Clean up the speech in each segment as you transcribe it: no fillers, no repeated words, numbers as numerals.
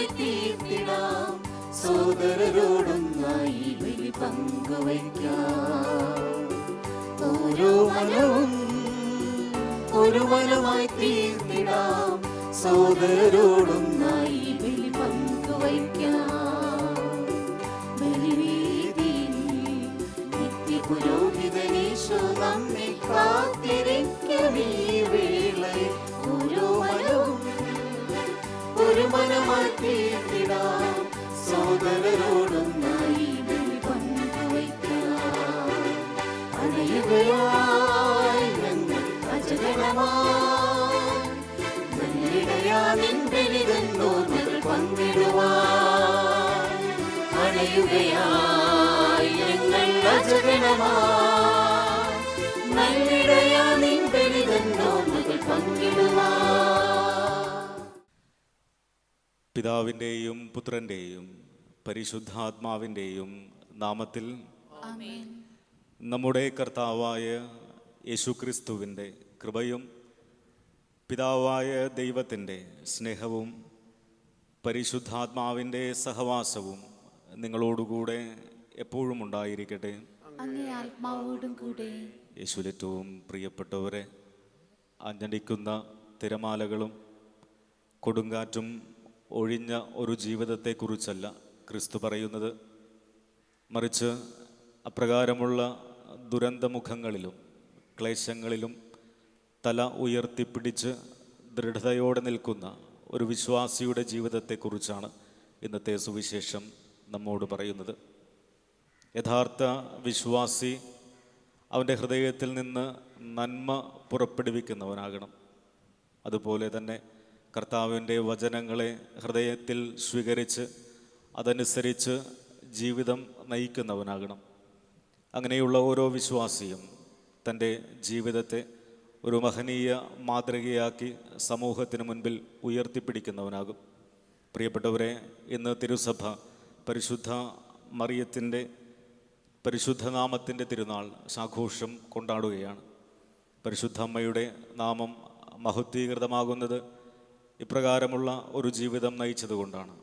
മനമായി തീർത്തിടാം. സോദരരോടൊന്നായി ബലി പങ്കുവയ്ക്കാം. ഓരോ മനവും ഒരു മനമായി തീർത്തിടാം. സോദരരോടൊന്നായി ബലി പങ്കുവയ്ക്കാം. ബലിവേദിയിൽ നിത്യപുരോഹിതനീശോ നമ്മെ കാത്തിരിക്കും. ഈ വേളയിൽ ഓരോ മനവും ഒരു മനമായി തീർത്തിടാം. സോദരരോടൊന്നായി ബലി പങ്കുവയ്ക്കാം. അണയുകയായി ഞങ്ങൾ അജഗണമായി, നല്ലിടയാ നിൻ ബലിതന്നോർമ്മകൾ പങ്കിടുവാൻ. അണയുകയായി ഞങ്ങൾ അജഗണമായി, നല്ലിടയാ നിൻ ബലിതന്നോർമ്മകൾ പങ്കിടുവാൻ. പിതാവിൻ്റെയും പുത്രൻ്റെയും പരിശുദ്ധാത്മാവിൻ്റെയും നാമത്തിൽ ആമേൻ. നമ്മുടെ കർത്താവായ യേശുക്രിസ്തുവിൻ്റെ കൃപയും പിതാവായ ദൈവത്തിൻ്റെ സ്നേഹവും പരിശുദ്ധാത്മാവിൻ്റെ സഹവാസവും നിങ്ങളോടുകൂടെ എപ്പോഴും ഉണ്ടായിരിക്കട്ടെ. അങ്ങേ ആത്മാവോടും കൂടെ. യേശുവിലേറ്റവും പ്രിയപ്പെട്ടവരെ, അഞ്ഞടിക്കുന്ന തിരമാലകളും കൊടുങ്കാറ്റും ഒഴിഞ്ഞ ഒരു ജീവിതത്തെക്കുറിച്ചല്ല ക്രിസ്തു പറയുന്നത്. മറിച്ച് അപ്രകാരമുള്ള ദുരന്തമുഖങ്ങളിലും ക്ലേശങ്ങളിലും തല ഉയർത്തിപ്പിടിച്ച് ദൃഢതയോടെ നിൽക്കുന്ന ഒരു വിശ്വാസിയുടെ ജീവിതത്തെക്കുറിച്ചാണ് ഇന്നത്തെ സുവിശേഷം നമ്മോട് പറയുന്നത്. യഥാർത്ഥ വിശ്വാസി അവൻ്റെ ഹൃദയത്തിൽ നിന്ന് നന്മ പുറപ്പെടുവിക്കുന്നവനാകണം. അതുപോലെ തന്നെ കർത്താവിൻ്റെ വചനങ്ങളെ ഹൃദയത്തിൽ സ്വീകരിച്ച് അതനുസരിച്ച് ജീവിതം നയിക്കുന്നവനാകണം. അങ്ങനെയുള്ള ഓരോ വിശ്വാസിയും തൻ്റെ ജീവിതത്തെ ഒരു മഹനീയ മാതൃകയാക്കി സമൂഹത്തിന് മുൻപിൽ ഉയർത്തിപ്പിടിക്കുന്നവനാകും. പ്രിയപ്പെട്ടവരെ, ഇന്ന് തിരുസഭ പരിശുദ്ധ മറിയത്തിൻ്റെ പരിശുദ്ധനാമത്തിൻ്റെ തിരുനാൾ ആഘോഷം കൊണ്ടാടുകയാണ്. പരിശുദ്ധ അമ്മയുടെ നാമം മഹത്വീകൃതമാകുന്നത് ഇപ്രകാരമുള്ള ഒരു ജീവിതം നയിച്ചതുകൊണ്ടാണ്.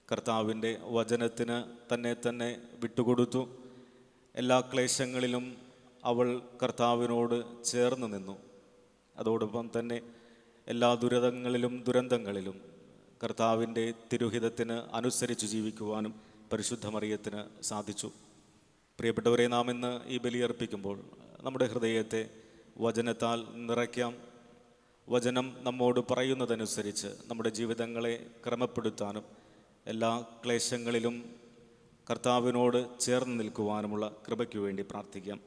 കർത്താവിൻ്റെ വചനത്തിന് തന്നെ വിട്ടുകൊടുത്തു. എല്ലാ ക്ലേശങ്ങളിലും അവൾ കർത്താവിനോട് ചേർന്ന് നിന്നു. അതോടൊപ്പം തന്നെ എല്ലാ ദുരന്തങ്ങളിലും കർത്താവിൻ്റെ തിരുഹിതത്തിന് അനുസരിച്ച് ജീവിക്കുവാനും പരിശുദ്ധ മറിയത്തിന് സാധിച്ചു. പ്രിയപ്പെട്ടവരെ, നാം ഇന്ന് ഈ ബലിയർപ്പിക്കുമ്പോൾ നമ്മുടെ ഹൃദയത്തെ വചനത്താൽ നിറയ്ക്കാം. വചനം നമ്മോട് പറയുന്നതനുസരിച്ച് നമ്മുടെ ജീവിതങ്ങളെ ക്രമപ്പെടുത്താനും എല്ലാ ക്ലേശങ്ങളിലും കർത്താവിനോട് ചേർന്ന് നിൽക്കുവാനുമുള്ള കൃപയ്ക്കു വേണ്ടി പ്രാർത്ഥിക്കാം.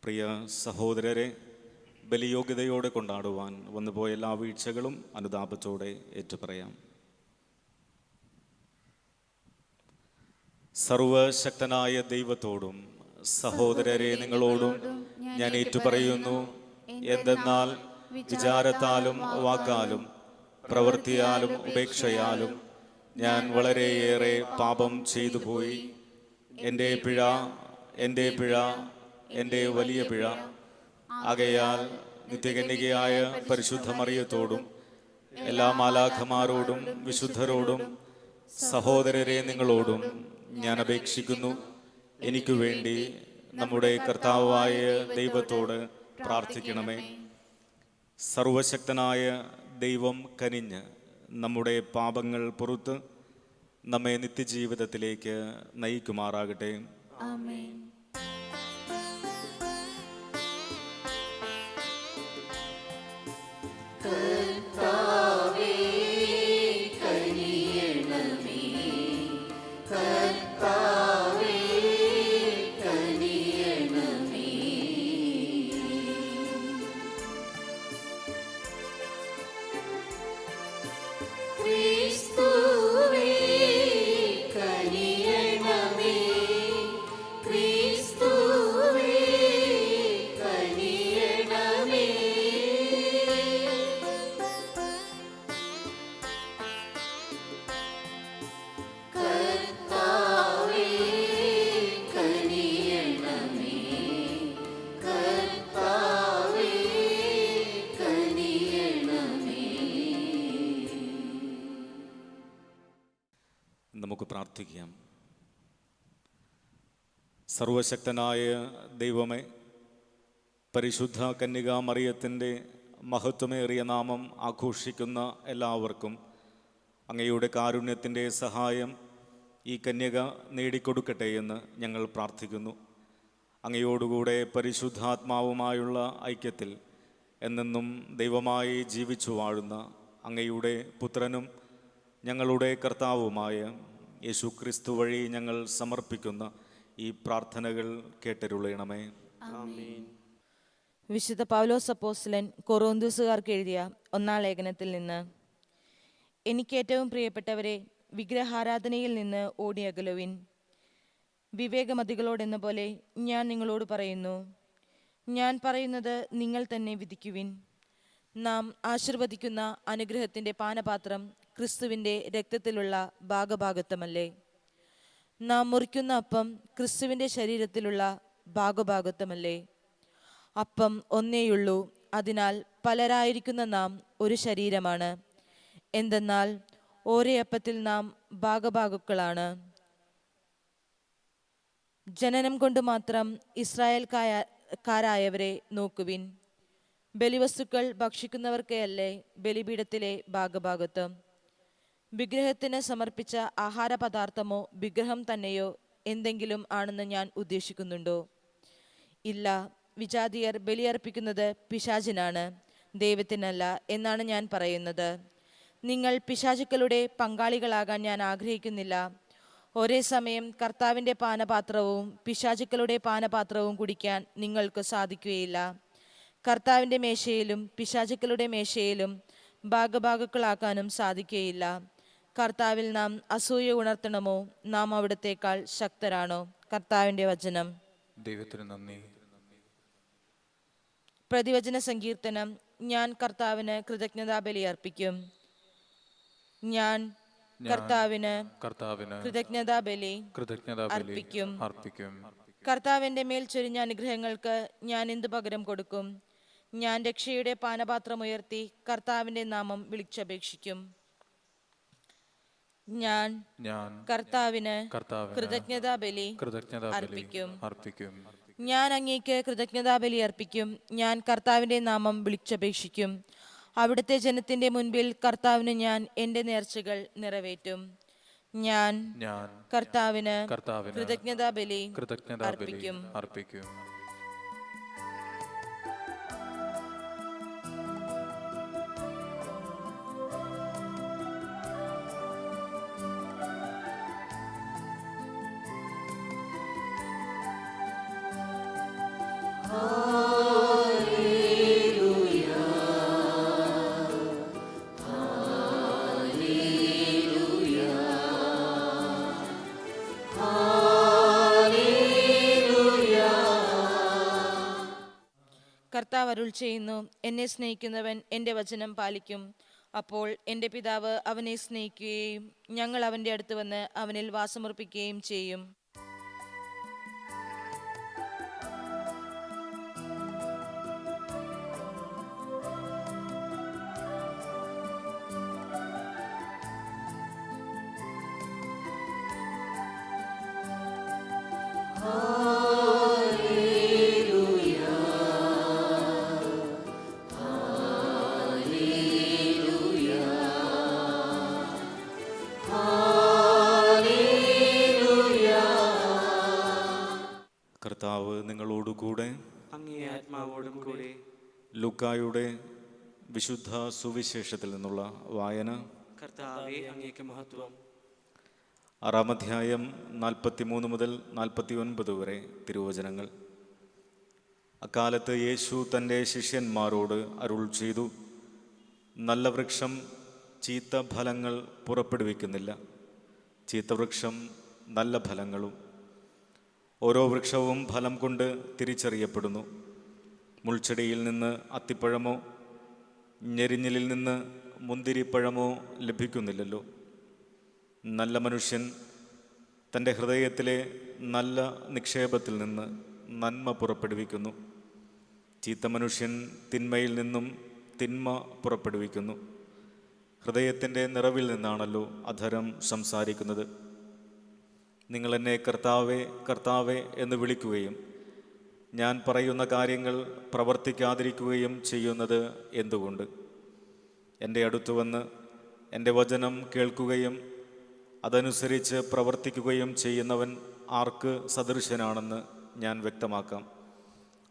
പ്രിയ സഹോദരരെ, ബലിയോഗ്യതയോടെ കൊണ്ടാടുവാൻ വന്നുപോയ എല്ലാ വീഴ്ചകളും അനുതാപത്തോടെ ഏറ്റുപറയാം. സർവശക്തനായ ദൈവത്തോടും സഹോദരരെ നിങ്ങളോടും ഞാൻ ഏറ്റുപറയുന്നു. എന്തെന്നാൽ വിചാരത്താലും വാക്കാലും പ്രവൃത്തിയാലും ഉപേക്ഷയാലും ഞാൻ വളരെയേറെ പാപം ചെയ്തു പോയി. എൻ്റെ പിഴ, എൻ്റെ വലിയ പിഴ. ആകയാൽ നിത്യകന്യകയായ പരിശുദ്ധ മറിയത്തോടും എല്ലാ മാലാഖമാരോടും വിശുദ്ധരോടും സഹോദരരെ നിങ്ങളോടും ഞാൻ അപേക്ഷിക്കുന്നു, എനിക്കു വേണ്ടി നമ്മുടെ കർത്താവായ ദൈവത്തോട് പ്രാർത്ഥിക്കണമേ. സർവശക്തനായ ദൈവം കനിഞ്ഞ് നമ്മുടെ പാപങ്ങൾ പുറത്ത് നമ്മെ നിത്യജീവിതത്തിലേക്ക് നയിക്കുമാറാകട്ടെ. ആമേൻ. കർത്താവേ കനിയണമേ, കർത്താവേ കനിയണമേ. ക്രിസ്തുവേ കനിയണമേ, ക്രിസ്തുവേ കനിയണമേ. നമുക്ക് പ്രാർത്ഥിക്കാം. സർവശക്തനായ ദൈവമേ, പരിശുദ്ധ കന്യകാ മറിയത്തിൻ്റെ മഹത്വമേറിയ നാമം ആഘോഷിക്കുന്ന എല്ലാവർക്കും അങ്ങയുടെ കാരുണ്യത്തിൻ്റെ സഹായം ഈ കന്യക നേടിക്കൊടുക്കട്ടെ എന്ന് ഞങ്ങൾ പ്രാർത്ഥിക്കുന്നു. അങ്ങയോടുകൂടെ പരിശുദ്ധാത്മാവുമായുള്ള ഐക്യത്തിൽ എന്നെന്നും ദൈവമായി ജീവിച്ചു വാഴുന്ന അങ്ങയുടെ പുത്രനും ഞങ്ങളുടെ കർത്താവുമായ യേശു ക്രിസ്തു വഴി ഞങ്ങൾ സമർപ്പിക്കുന്ന ഈ പ്രാർത്ഥനകൾ കേട്ടരുളയണമേ. വിശുദ്ധ പൗലോസ് അപ്പോസ്തലൻ കൊറിന്തോസുകാർക്ക് എഴുതിയ 1-ാം ലേഖനത്തിൽ നിന്ന്: എനിക്കേറ്റവും പ്രിയപ്പെട്ടവരെ, വിഗ്രഹാരാധനയിൽ നിന്ന് ഓടിയകലുവിൻ. വിവേകമതികളോടെന്ന പോലെ ഞാൻ നിങ്ങളോട് പറയുന്നു. ഞാൻ പറയുന്നത് നിങ്ങൾ തന്നെ വിധിക്കുവിൻ. നാം ആശീർവദിക്കുന്ന അനുഗ്രഹത്തിൻ്റെ പാനപാത്രം ക്രിസ്തുവിൻ്റെ രക്തത്തിലുള്ള ഭാഗഭാഗത്വമല്ലേ? നാം മുറിക്കുന്ന അപ്പം ക്രിസ്തുവിൻ്റെ ശരീരത്തിലുള്ള ഭാഗഭാഗത്വമല്ലേ? അപ്പം ഒന്നേയുള്ളൂ, അതിനാൽ പലരായിരിക്കുന്ന നാം ഒരു ശരീരമാണ്. എന്തെന്നാൽ ഓരോ അപ്പത്തിൽ നാം ഭാഗഭാഗുക്കളാണ്. ജനനം കൊണ്ട് മാത്രം ഇസ്രായേൽക്കാരായവരെ നോക്കുവിൻ. ബലിവസ്തുക്കൾ ഭക്ഷിക്കുന്നവർക്കല്ലേ ബലിപീഠത്തിലെ ഭാഗഭാഗത്വം. വിഗ്രഹത്തിന് സമർപ്പിച്ച ആഹാരപദാർത്ഥമോ വിഗ്രഹം തന്നെയോ എന്തെങ്കിലും ആണെന്ന് ഞാൻ ഉദ്ദേശിക്കുന്നുണ്ടോ? ഇല്ല, വിജാതിയർ ബലിയർപ്പിക്കുന്നത് പിശാചിനാണ്, ദൈവത്തിനല്ല എന്നാണ് ഞാൻ പറയുന്നത്. നിങ്ങൾ പിശാചുക്കളുടെ പങ്കാളികളാകാൻ ഞാൻ ആഗ്രഹിക്കുന്നില്ല. ഒരേ സമയം കർത്താവിൻ്റെ പാനപാത്രവും പിശാചുക്കളുടെ പാനപാത്രവും കുടിക്കാൻ നിങ്ങൾക്ക് സാധിക്കുകയില്ല. കർത്താവിൻ്റെ മേശയിലും പിശാചുക്കളുടെ മേശയിലും ഭാഗഭാഗുക്കളാക്കാനും സാധിക്കുകയില്ല. കർത്താവിൽ നാം അസൂയ ഉണർത്തണമോ? നാം അവിടത്തേക്കാൾ ശക്തരാണോ? കർത്താവിൻ്റെ വചനം. ദൈവത്തിന് നന്ദി. പ്രതിവചന സങ്കീർത്തനം. ഞാൻ കർത്താവിന് കൃതജ്ഞതാബലി അർപ്പിക്കും. ഞാൻ കർത്താവിന് കൃതജ്ഞതാബലി അർപ്പിക്കും. കർത്താവിൻ്റെ മേൽ ചൊരിഞ്ഞ അനുഗ്രഹങ്ങൾക്ക് ഞാൻ എന്തു പകരം കൊടുക്കും? ഞാൻ രക്ഷയുടെ പാനപാത്രമുയർത്തി കർത്താവിൻ്റെ നാമം വിളിച്ചപേക്ഷിക്കും. ഞാൻ കർത്താവിന് കൃതജ്ഞതാബലി അർപ്പിക്കും. ഞാൻ അങ്ങേക്ക് കൃതജ്ഞതാബലി അർപ്പിക്കും. ഞാൻ കർത്താവിൻ്റെ നാമം വിളിച്ചപേക്ഷിക്കും. അവിടുത്തെ ജനത്തിൻ്റെ മുൻപിൽ കർത്താവിന് ഞാൻ എൻ്റെ നേർച്ചകൾ നിറവേറ്റും. ഞാൻ കർത്താവിന് കൃതജ്ഞതാബലി അർപ്പിക്കും. കർത്താവ് അരുൾ ചെയ്യുന്നു: എന്നെ സ്നേഹിക്കുന്നവൻ എൻ്റെ വചനം പാലിക്കും. അപ്പോൾ എൻ്റെ പിതാവ് അവനെ സ്നേഹിക്കുകയും ഞങ്ങൾ അവൻ്റെ അടുത്ത് വന്ന് അവനിൽ വാസമർപ്പിക്കുകയും ചെയ്യും. കർത്താവ് നിങ്ങളോടുകൂടെ, അങ്ങേ ആത്മാവോടും കൂടെ. ലൂക്കായുടെ വിശുദ്ധ സുവിശേഷത്തിൽ നിന്നുള്ള വായന. കർത്താവേ, അങ്ങേക്ക് മഹത്വം. 6-ാം അധ്യായം 43 മുതൽ 49 വരെ തിരുവചനങ്ങൾ. അക്കാലത്ത് യേശു തൻ്റെ ശിഷ്യന്മാരോട് അരുൾ ചെയ്തു: നല്ല വൃക്ഷം ചീത്ത ഫലങ്ങൾ പുറപ്പെടുവിക്കുന്നില്ല, ചീത്ത വൃക്ഷം നല്ല ഫലങ്ങളും. ഓരോ വൃക്ഷവും ഫലം കൊണ്ട് തിരിച്ചറിയപ്പെടുന്നു. മുൾച്ചെടിയിൽ നിന്ന് അത്തിപ്പഴമോ ഞെരിഞ്ഞിലിൽ നിന്ന് മുന്തിരിപ്പഴമോ ലഭിക്കുന്നില്ലല്ലോ. നല്ല മനുഷ്യൻ തൻ്റെ ഹൃദയത്തിലെ നല്ല നിക്ഷേപത്തിൽ നിന്ന് നന്മ പുറപ്പെടുവിക്കുന്നു. ചീത്ത മനുഷ്യൻ തിന്മയിൽ നിന്നും തിന്മ പുറപ്പെടുവിക്കുന്നു. ഹൃദയത്തിൻ്റെ നിറവിൽ നിന്നാണല്ലോ അധരം സംസാരിക്കുന്നത്. നിങ്ങൾ എന്നെ കർത്താവേ കർത്താവേ എന്ന് വിളിക്കുകയും ഞാൻ പറയുന്ന കാര്യങ്ങൾ പ്രവർത്തിക്കാതിരിക്കുകയും ചെയ്യുന്നത് എന്തുകൊണ്ട്? എൻ്റെ അടുത്ത് വന്ന് എൻ്റെ വചനം കേൾക്കുകയും അതനുസരിച്ച് പ്രവർത്തിക്കുകയും ചെയ്യുന്നവൻ ആർക്ക് സദൃശനാണെന്ന് ഞാൻ വ്യക്തമാക്കാം.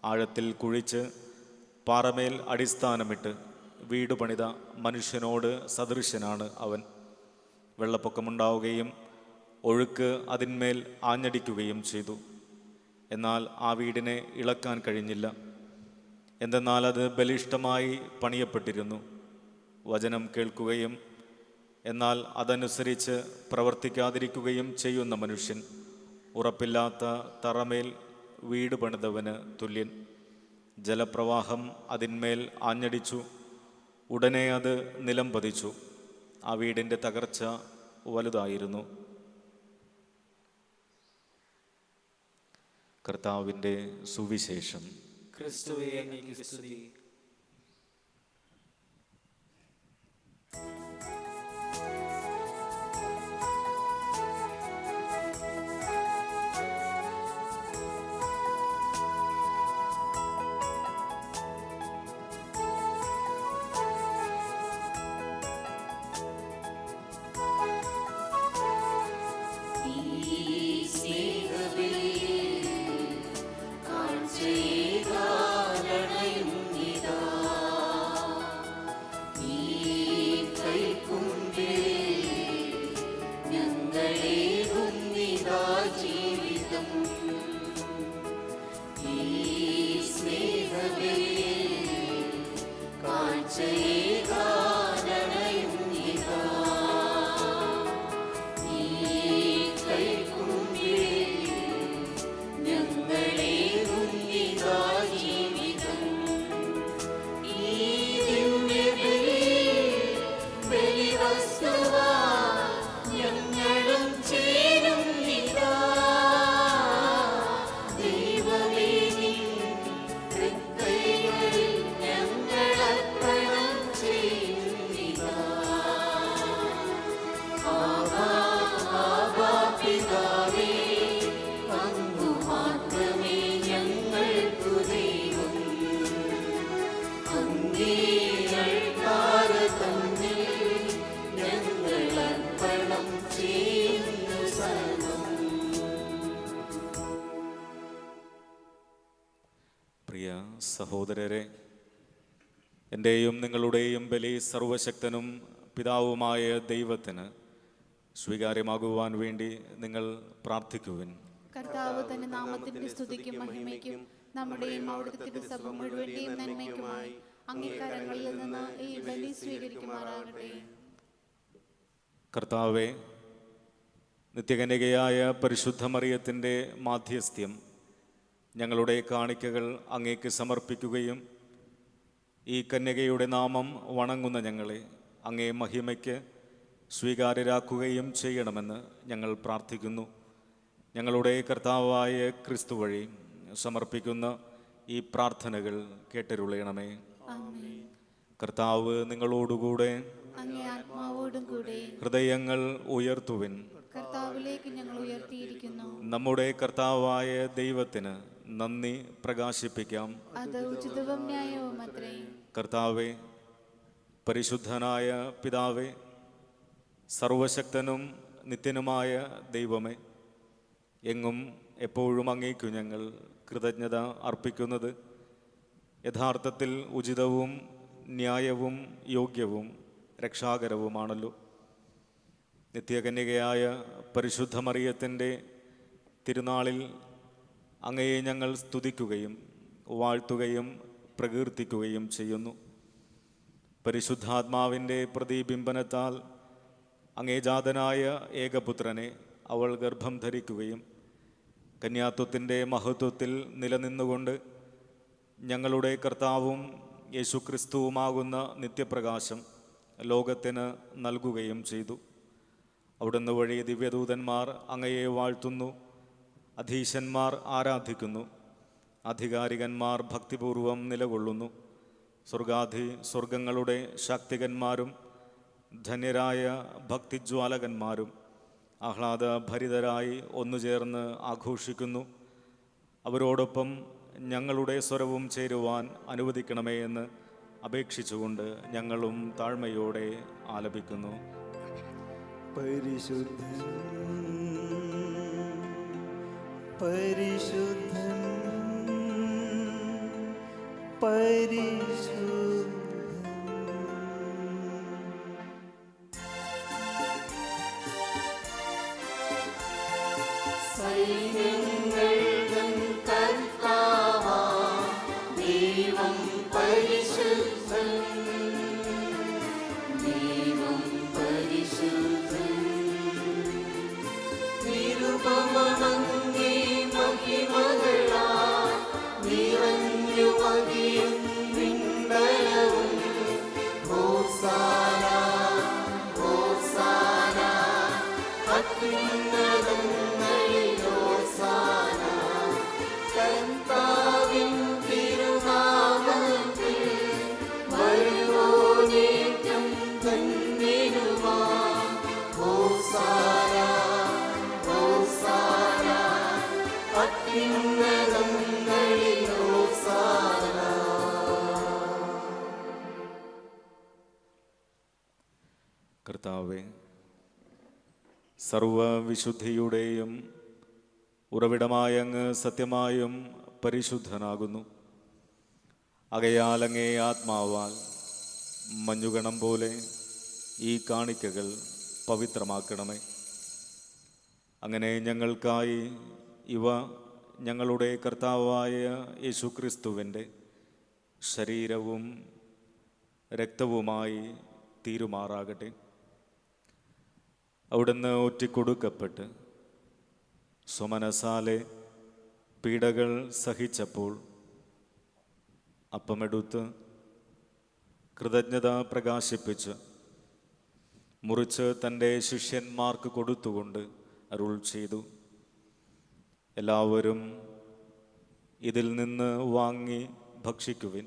ആഴത്തിൽ കുഴിച്ച് പാറമേൽ അടിസ്ഥാനമിട്ട് വീട് പണിത മനുഷ്യനോട് സദൃശനാണ് അവൻ. വെള്ളപ്പൊക്കമുണ്ടാവുകയും ഒഴുക്ക് അതിന്മേൽ ആഞ്ഞടിക്കുകയും ചെയ്തു. എന്നാൽ ആ വീടിനെ ഇളക്കാൻ കഴിഞ്ഞില്ല. എന്തെന്നാൽ അത് ബലിഷ്ഠമായി പണിയപ്പെട്ടിരുന്നു. വചനം കേൾക്കുകയും എന്നാൽ അതനുസരിച്ച് പ്രവർത്തിക്കാതിരിക്കുകയും ചെയ്യുന്ന മനുഷ്യൻ ഉറപ്പില്ലാത്ത തറമേൽ വീട് പണിതവന് തുല്യൻ. ജലപ്രവാഹം അതിന്മേൽ ആഞ്ഞടിച്ചു, ഉടനെ അത് നിലം പതിച്ചു. ആ വീടിൻ്റെ തകർച്ച വലുതായിരുന്നു. കർത്താവിൻ്റെ സുവിശേഷം. ക്രിസ്തുവേ അങ്ങേക്ക് സ്തുതി. പ്രിയ സഹോദരരെ, എൻ്റെയും നിങ്ങളുടെയും ബലി സർവശക്തനും പിതാവുമായ ദൈവത്തിന് സ്വീകാര്യമാകുവാൻ വേണ്ടി നിങ്ങൾ പ്രാർത്ഥിക്കുവിൻ. കർത്താവ് തന്റെ നാമത്തിന്റെ സ്തുതിക്കും മഹിമയ്ക്കും നമ്മുടെയും അവിടുത്തെ തിരുസഭ മുഴുവന്റെയും നന്മയ്ക്കുമായി അംഗീകാരങ്ങളിൽ നിന്ന് ഈ ബലി സ്വീകരിക്കുമാറാകട്ടെ. കർത്താവെ, നിത്യകന്യകയായ പരിശുദ്ധ മറിയത്തിൻ്റെ മാധ്യസ്ഥ്യം ഞങ്ങളുടെ കാണിക്കകൾ അങ്ങേക്ക് സമർപ്പിക്കുകയും ഈ കന്യകയുടെ നാമം വണങ്ങുന്ന ഞങ്ങളെ അങ്ങേ മഹിമയ്ക്ക് സ്വീകാര്യരാക്കുകയും ചെയ്യണമെന്ന് ഞങ്ങൾ പ്രാർത്ഥിക്കുന്നു. ഞങ്ങളുടെ കർത്താവായ ക്രിസ്തു വഴി സമർപ്പിക്കുന്ന ഈ പ്രാർത്ഥനകൾ കേട്ടരുളയണമേ. കർത്താവ് നിങ്ങളോടുകൂടെ, അങ്ങേ ആത്മാവോടും കൂടെ. ഹൃദയങ്ങൾ ഉയർത്തുവിൻ. കർത്താവിലേക്ക് ഞങ്ങൾ ഉയർത്തിയിരിക്കുന്നു. നമ്മുടെ കർത്താവായ ദൈവത്തിന് നന്ദി പ്രകാശിപ്പിക്കാം. അത് ഉചിതവും ന്യായവും അത്രേ. കർത്താവെ, പരിശുദ്ധനായ പിതാവേ, സർവശക്തനും നിത്യനുമായ ദൈവമേ, എങ്ങും എപ്പോഴും അങ്ങേക്കു ഞങ്ങൾ കൃതജ്ഞത അർപ്പിക്കുന്നത് യഥാർത്ഥത്തിൽ ഉചിതവും ന്യായവും യോഗ്യവും രക്ഷാകരവുമാണല്ലോ. നിത്യകന്യകയായ പരിശുദ്ധ മറിയത്തിൻ്റെ തിരുനാളിൽ അങ്ങയെ ഞങ്ങൾ സ്തുതിക്കുകയും വാഴ്ത്തുകയും പ്രകീർത്തിക്കുകയും ചെയ്യുന്നു. പരിശുദ്ധാത്മാവിൻ്റെ പ്രതിബിംബനത്താൽ അങ്ങേ ജാതനായ ഏകപുത്രനെ അവൾ ഗർഭം ധരിക്കുകയും കന്യാത്വത്തിൻ്റെ മഹത്വത്തിൽ നിലനിന്നുകൊണ്ട് ഞങ്ങളുടെ കർത്താവും യേശുക്രിസ്തുവുമാകുന്ന നിത്യപ്രകാശം ലോകത്തിന് നൽകുകയും ചെയ്തു. അവിടുന്ന് വഴി ദിവ്യദൂതന്മാർ അങ്ങയെ വാഴ്ത്തുന്നു, അധീശന്മാർ ആരാധിക്കുന്നു, അധികാരികന്മാർ ഭക്തിപൂർവം നിലകൊള്ളുന്നു. സ്വർഗങ്ങളുടെ ശാക്തികന്മാരും ധന്യരായ ഭക്തിജ്വാലകന്മാരും ആഹ്ലാദഭരിതരായി ഒന്നുചേർന്ന് ആഘോഷിക്കുന്നു. അവരോടൊപ്പം ഞങ്ങളുടെ സ്വരവും ചേരുവാൻ അനുവദിക്കണമേ എന്ന് അപേക്ഷിച്ചുകൊണ്ട് ഞങ്ങളും താഴ്മയോടെ ആലപിക്കുന്നു. പരിശുദ്ധൻ പരിശുദ്ധൻ പരിശുദ്ധൻ. സൈന്യങ്ങൾ തൻ കർത്താവാം ദൈവം പരിശുദ്ധൻ, ദൈവം പരിശുദ്ധൻ. നിരുപമങ്ങേ മഹിമകളാൽ നിറഞ്ഞു മതിയും വിണ്ടലവും. ഹോസാന ഹോസാന അത്യുന്നതങ്ങളിൽ ഹോസാന. കർത്താവിൻ തിരുനാമത്തിൽ വരുവോനേറ്റം ധന്യനുമാം. ഹോസാന ഹോസാന അത്യുന്നതങ്ങളിൽ ഹോസാന. കർത്താവേ, സർവവിശുദ്ധിയുടെയും ഉറവിടമായ അങ്ങ് സത്യമായും പരിശുദ്ധനാകുന്നു. ആകയാൽ അങ്ങേ ആത്മാവാൽ മഞ്ഞുകണം പോലെ ഈ കാണിക്കകൾ പവിത്രമാക്കണമേ. അങ്ങനെ ഞങ്ങൾക്കായി ഇവ ഞങ്ങളുടെ കർത്താവായ യേശുക്രിസ്തുവിൻ്റെ ശരീരവും രക്തവുമായി തീരുമാറാകട്ടെ. അവിടുന്ന് ഒറ്റിക്കൊടുക്കപ്പെട്ട് സ്വമനസാലെ പീഡകൾ സഹിച്ചപ്പോൾ അപ്പമെടുത്ത് കൃതജ്ഞത പ്രകാശിപ്പിച്ച് മുറിച്ച് തൻ്റെ ശിഷ്യന്മാർക്ക് കൊടുത്തുകൊണ്ട് അരുൾ ചെയ്തു, എല്ലാവരും ഇതിൽ നിന്ന് വാങ്ങി ഭക്ഷിക്കുവിൻ.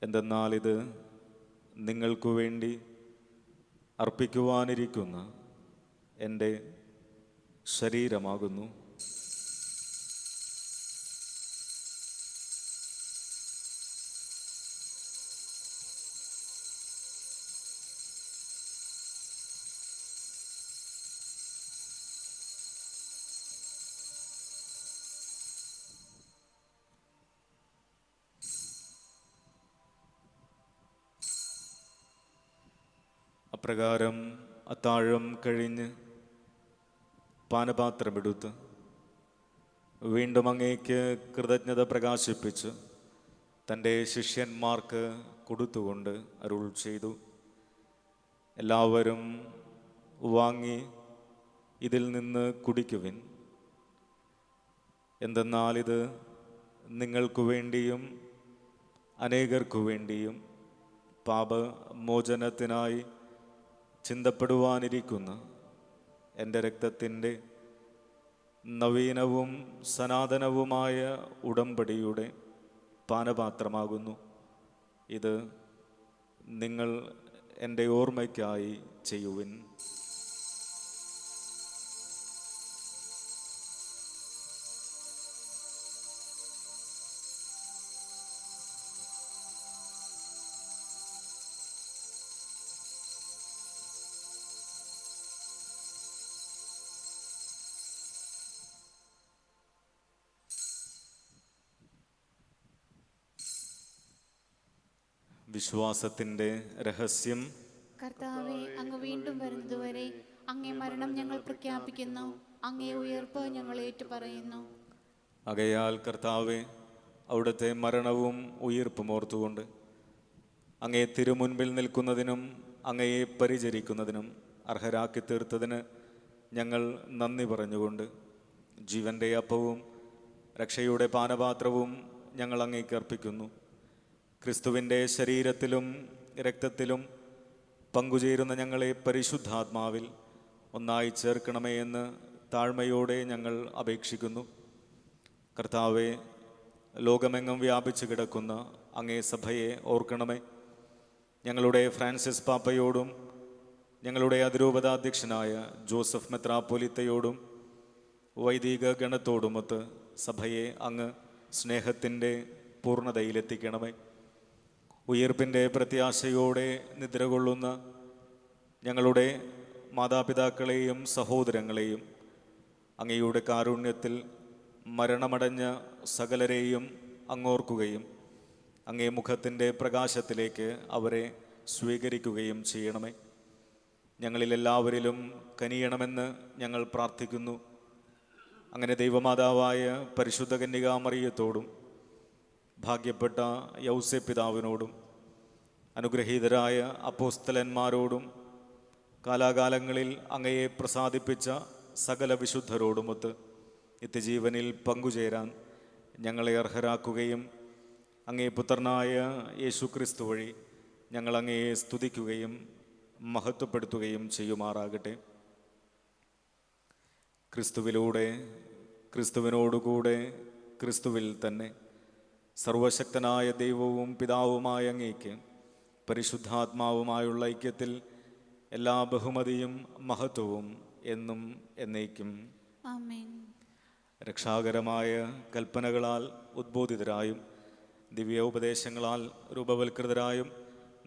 എന്തെന്നാൽ ഇത് നിങ്ങൾക്കു വേണ്ടി അർപ്പിക്കുവാനിരിക്കുന്ന എൻ്റെ ശരീരമാകുന്നു. അപ്രകാരം അത്താഴം കഴിഞ്ഞ് പാനപാത്രമെടുത്ത് വീണ്ടും അങ്ങേക്ക് കൃതജ്ഞത പ്രകാശിപ്പിച്ച് തൻ്റെ ശിഷ്യന്മാർക്ക് കൊടുത്തുകൊണ്ട് അരുൾ ചെയ്തു, എല്ലാവരും വാങ്ങി ഇതിൽ നിന്ന് കുടിക്കുവിൻ. എന്തെന്നാൽ ഇത് നിങ്ങൾക്കു വേണ്ടിയും അനേകർക്കു വേണ്ടിയും പാപമോചനത്തിനായി ചിന്തപ്പെടുവാനിരിക്കുന്ന എൻ്റെ രക്തത്തിൻ്റെ നവീനവും സനാതനവുമായ ഉടമ്പടിയുടെ പാനപാത്രമാകുന്നു. ഇത് നിങ്ങൾ എൻ്റെ ഓർമ്മയ്ക്കായി ചെയ്യുവിൻ. വിശ്വാസത്തിൻ്റെ രഹസ്യം. കർത്താവെ, അങ്ങ് വീണ്ടും വരുന്നതുവരെ അങ്ങേ മരണം ഞങ്ങൾ പ്രഖ്യാപിക്കുന്നു, അങ്ങേ ഉയർപ്പ് ഞങ്ങൾ ഏറ്റുപറയുന്നു. ആകയാൽ കർത്താവെ, അവിടുത്തെ മരണവും ഉയിർപ്പും ഓർത്തുകൊണ്ട് അങ്ങേ തിരുമുൻപിൽ നിൽക്കുന്നതിനും അങ്ങയെ പരിചരിക്കുന്നതിനും അർഹരാക്കി തീർത്തതിന് ഞങ്ങൾ നന്ദി പറഞ്ഞുകൊണ്ട് ജീവൻ്റെ അപ്പവും രക്ഷയുടെ പാനപാത്രവും ഞങ്ങൾ അങ്ങേക്ക് അർപ്പിക്കുന്നു. ക്രിസ്തുവിൻ്റെ ശരീരത്തിലും രക്തത്തിലും പങ്കുചേരുന്ന ഞങ്ങളെ പരിശുദ്ധാത്മാവിൽ ഒന്നായി ചേർക്കണമേ എന്ന് താഴ്മയോടെ ഞങ്ങൾ അപേക്ഷിക്കുന്നു. കർത്താവെ, ലോകമെങ്ങും വ്യാപിച്ചു കിടക്കുന്ന അങ്ങേ സഭയെ ഓർക്കണമേ. ഞങ്ങളുടെ ഫ്രാൻസിസ് പാപ്പയോടും ഞങ്ങളുടെ അതിരൂപതാധ്യക്ഷനായ ജോസഫ് മെത്രാപ്പൊലീത്തയോടും വൈദിക ഗണത്തോടുമൊത്ത് സഭയെ അങ്ങ് സ്നേഹത്തിൻ്റെ പൂർണ്ണതയിലെത്തിക്കണമേ. ഉയിർപ്പിൻ്റെ പ്രത്യാശയോടെ നിദ്രകൊള്ളുന്ന ഞങ്ങളുടെ മാതാപിതാക്കളെയും സഹോദരങ്ങളെയും അങ്ങയുടെ കാരുണ്യത്തിൽ മരണമടഞ്ഞ സകലരെയും അങ്ങോർക്കുകയും അങ്ങേ മുഖത്തിൻ്റെ പ്രകാശത്തിലേക്ക് അവരെ സ്വീകരിക്കുകയും ചെയ്യണമേ. ഞങ്ങളിലെല്ലാവരിലും കനിയണമെന്ന് ഞങ്ങൾ പ്രാർത്ഥിക്കുന്നു. അങ്ങനെ ദൈവമാതാവായ പരിശുദ്ധ കന്യകാമറിയത്തോടും ഭാഗ്യപ്പെട്ട യൗസേപ്പിതാവിനോടും അനുഗ്രഹീതരായ അപ്പോസ്തലന്മാരോടും കാലാകാലങ്ങളിൽ അങ്ങയെ പ്രസാദിപ്പിച്ച സകല വിശുദ്ധരോടുമൊത്ത് നിത്യജീവനിൽ പങ്കുചേരാൻ ഞങ്ങളെ അർഹരാക്കുകയും അങ്ങേ പുത്രനായ യേശുക്രിസ്തു വഴി ഞങ്ങൾ അങ്ങയെ സ്തുതിക്കുകയും മഹത്വപ്പെടുത്തുകയും ചെയ്യുമാറാകട്ടെ. ക്രിസ്തുവിലൂടെ, ക്രിസ്തുവിനോടുകൂടെ, ക്രിസ്തുവിൽ തന്നെ സർവശക്തനായ ദൈവവും പിതാവുമായ അങ്ങേക്ക് പരിശുദ്ധാത്മാവുമായുള്ള ഐക്യത്തിൽ എല്ലാ ബഹുമതിയും മഹത്വവും എന്നും എന്നേക്കും. ആമേൻ. രക്ഷാകരമായ കൽപ്പനകളാൽ ഉദ്ബോധിതരായും ദിവ്യോപദേശങ്ങളാൽ രൂപവൽകൃതരായും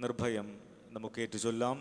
നിർഭയം നമുക്ക് ഏറ്റുചൊല്ലാം.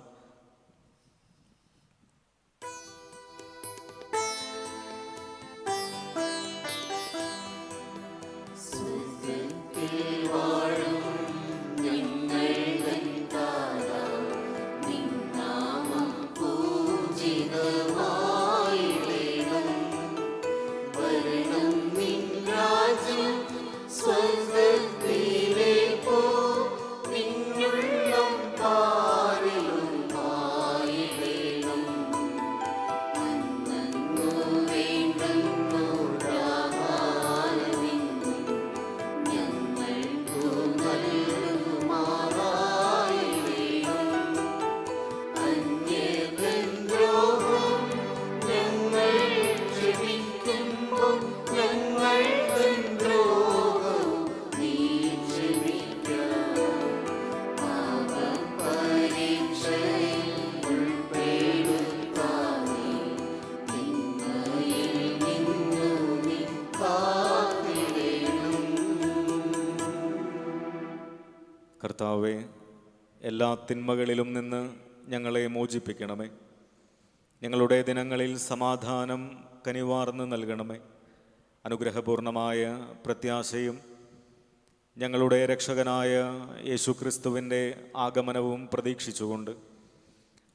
കർത്താവേ, എല്ലാ തിന്മകളിലും നിന്ന് ഞങ്ങളെ മോചിപ്പിക്കണമേ. ഞങ്ങളുടെ ദിനങ്ങളിൽ സമാധാനം കനിവാർന്ന് നൽകണമേ. അനുഗ്രഹപൂർണമായ പ്രത്യാശയും ഞങ്ങളുടെ രക്ഷകനായ യേശുക്രിസ്തുവിൻ്റെ ആഗമനവും പ്രതീക്ഷിച്ചുകൊണ്ട്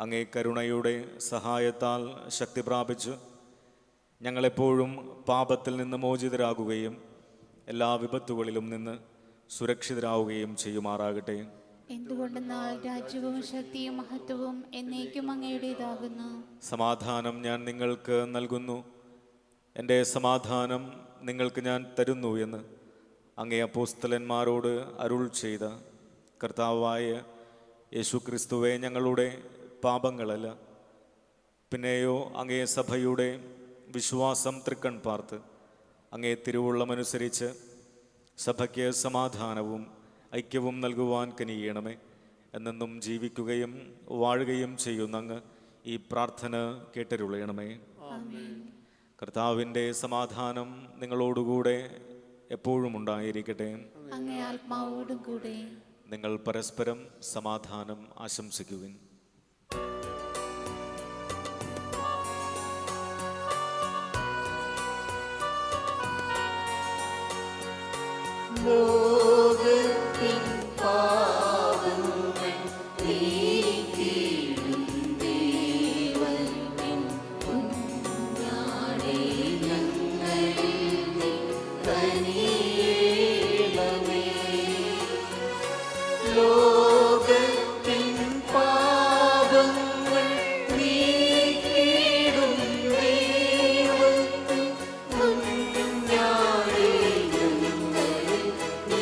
അങ്ങേ കരുണയുടെ സഹായത്താൽ ശക്തി പ്രാപിച്ച് ഞങ്ങളെപ്പോഴും പാപത്തിൽ നിന്ന് മോചിതരാകുകയും എല്ലാ വിപത്തുകളിലും നിന്ന് സുരക്ഷിതരാവുകയും ചെയ്യുമാറാകട്ടെ. എന്തുകൊണ്ടെന്നാൽ രാജ്യവും ശക്തിയും മഹത്വവും എന്നേക്കും അങ്ങയുടേതാകുന്നു. സമാധാനം ഞാൻ നിങ്ങൾക്ക് നൽകുന്നു, എൻ്റെ സമാധാനം നിങ്ങൾക്ക് ഞാൻ തരുന്നു എന്ന് അങ്ങേ അപ്പോസ്തലന്മാരോട് അരുൾ ചെയ്ത കർത്താവായ യേശുക്രിസ്തുവേ, ഞങ്ങളുടെ പാപങ്ങളല്ല പിന്നെയോ അങ്ങേ സഭയുടെ വിശ്വാസം തൃക്കൺ പാർത്ത് അങ്ങേ തിരുവുള്ളമനുസരിച്ച് സഭയ്ക്ക് സമാധാനവും ഐക്യവും നൽകുവാൻ കനിയണമേ. എന്നെന്നും ജീവിക്കുകയും വാഴുകയും ചെയ്യുന്ന അങ്ങ് ഈ പ്രാർത്ഥന കേട്ടരുളയണമേ. കർത്താവിൻ്റെ സമാധാനം നിങ്ങളോടുകൂടെ എപ്പോഴും ഉണ്ടായിരിക്കട്ടെ. അങ്ങേ ആത്മാവോടും കൂടെ. നിങ്ങൾ പരസ്പരം സമാധാനം ആശംസിക്കുവിൻ. ലോകത്തിൻ പാപങ്ങൾ നീക്കിയിടും ദൈവത്തിൻ കുഞ്ഞാടേ, ഞങ്ങളിൽ നീ കനിയണമേ. ലോകത്തിൻ പാപങ്ങൾ നീക്കിയിടും ദൈവത്തിൻ കുഞ്ഞാടേ, ഞങ്ങളിൽ നീ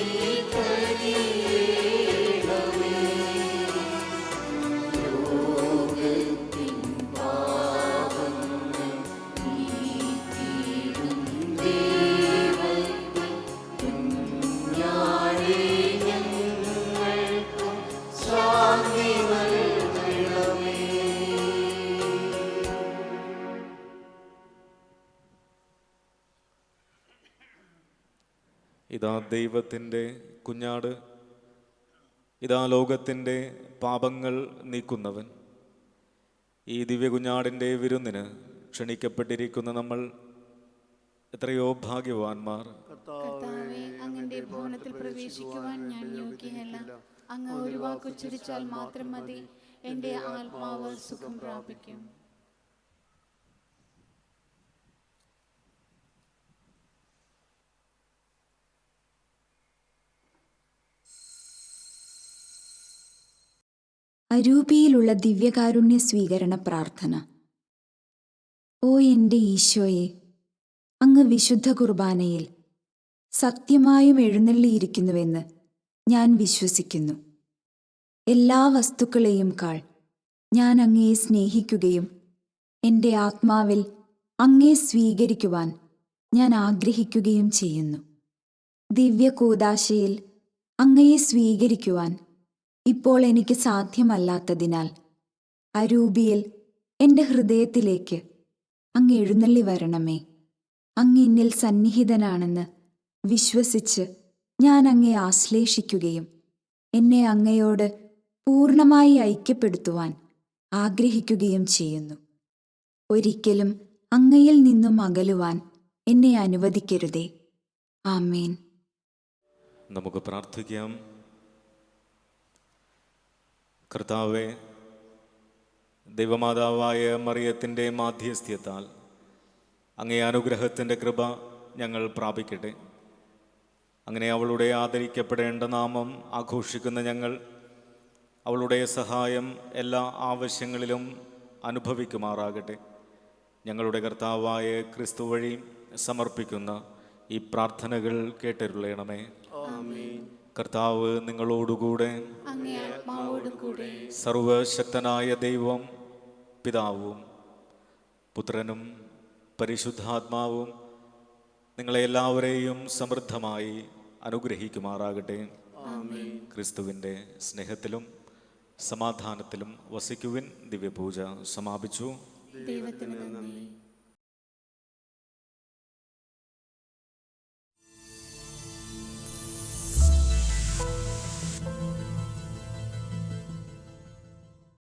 ഇതാ ദൈവത്തിൻ്റെ കുഞ്ഞാട്, ഇതാ ലോകത്തിൻ്റെ പാപങ്ങൾ നീക്കുന്നവൻ. ഈ ദിവ്യ കുഞ്ഞാടിൻ്റെ വിരുന്നിന് ക്ഷണിക്കപ്പെട്ടിരിക്കുന്ന നമ്മൾ എത്രയോ ഭാഗ്യവാന്മാർ. കർത്താവേ, അങ്ങന്റെ ഭവനത്തിൽ പ്രവേശിക്കുവാൻ ഞാൻ യോഗ്യനല്ല. അങ്ങ് ഒരു വാക്കുച്ചരിച്ചാൽ മാത്രം മതി, എന്റെ ആത്മാവ് സുഖം പ്രാപിക്കും. അരൂപിയിലുള്ള ദിവ്യകാരുണ്യ സ്വീകരണ പ്രാർത്ഥന. ഓ എൻ്റെ ഈശോയെ, അങ്ങ് വിശുദ്ധ കുർബാനയിൽ സത്യമായും എഴുന്നള്ളിയിരിക്കുന്നുവെന്ന് ഞാൻ വിശ്വസിക്കുന്നു. എല്ലാ വസ്തുക്കളെയും കാൾ ഞാൻ അങ്ങയെ സ്നേഹിക്കുകയും എൻ്റെ ആത്മാവിൽ അങ്ങയെ സ്വീകരിക്കുവാൻ ഞാൻ ആഗ്രഹിക്കുകയും ചെയ്യുന്നു. ദിവ്യ കൂദാശയിൽ അങ്ങയെ സ്വീകരിക്കുവാൻ ഇപ്പോൾ എനിക്ക് സാധ്യമല്ലാത്തതിനാൽ അരൂപിയിൽ എൻ്റെ ഹൃദയത്തിലേക്ക് അങ്ങ് എഴുന്നള്ളി വരണമേ. അങ്ങ് എന്നിൽ സന്നിഹിതനാണെന്ന് വിശ്വസിച്ച് ഞാൻ അങ്ങയെ ആശ്ലേഷിക്കുകയും എന്നെ അങ്ങയോട് പൂർണ്ണമായി ഐക്യപ്പെടുത്തുവാൻ ആഗ്രഹിക്കുകയും ചെയ്യുന്നു. ഒരിക്കലും അങ്ങയിൽ നിന്നും അകലുവാൻ എന്നെ അനുവദിക്കരുതേ. ആമേൻ. നമുക്ക് പ്രാർത്ഥിക്കാം. കർത്താവേ, ദൈവമാതാവായ മറിയത്തിൻ്റെ മാധ്യസ്ഥ്യത്താൽ അങ്ങേ അനുഗ്രഹത്തിൻ്റെ കൃപ ഞങ്ങൾ പ്രാപിക്കട്ടെ. അങ്ങനെ അവളുടെ ആദരിക്കപ്പെടേണ്ട നാമം ആഘോഷിക്കുന്ന ഞങ്ങൾ അവളുടെ സഹായം എല്ലാ ആവശ്യങ്ങളിലും അനുഭവിക്കുമാറാകട്ടെ. ഞങ്ങളുടെ കർത്താവായ ക്രിസ്തു വഴി സമർപ്പിക്കുന്ന ഈ പ്രാർത്ഥനകൾ കേട്ടരുളയണമേ. കർത്താവ് നിങ്ങളോടുകൂടെ. അങ്ങേ ആത്മാവോടുകൂടെ. സർവശക്തനായ ദൈവം പിതാവും പുത്രനും പരിശുദ്ധാത്മാവും നിങ്ങളെ എല്ലാവരെയും സമൃദ്ധമായി അനുഗ്രഹിക്കുമാറാകട്ടെ. ക്രിസ്തുവിൻ്റെ സ്നേഹത്തിലും സമാധാനത്തിലും വസിക്കുവിൻ. ദിവ്യപൂജ സമാപിച്ചു. ദൈവത്തിന് നന്ദി.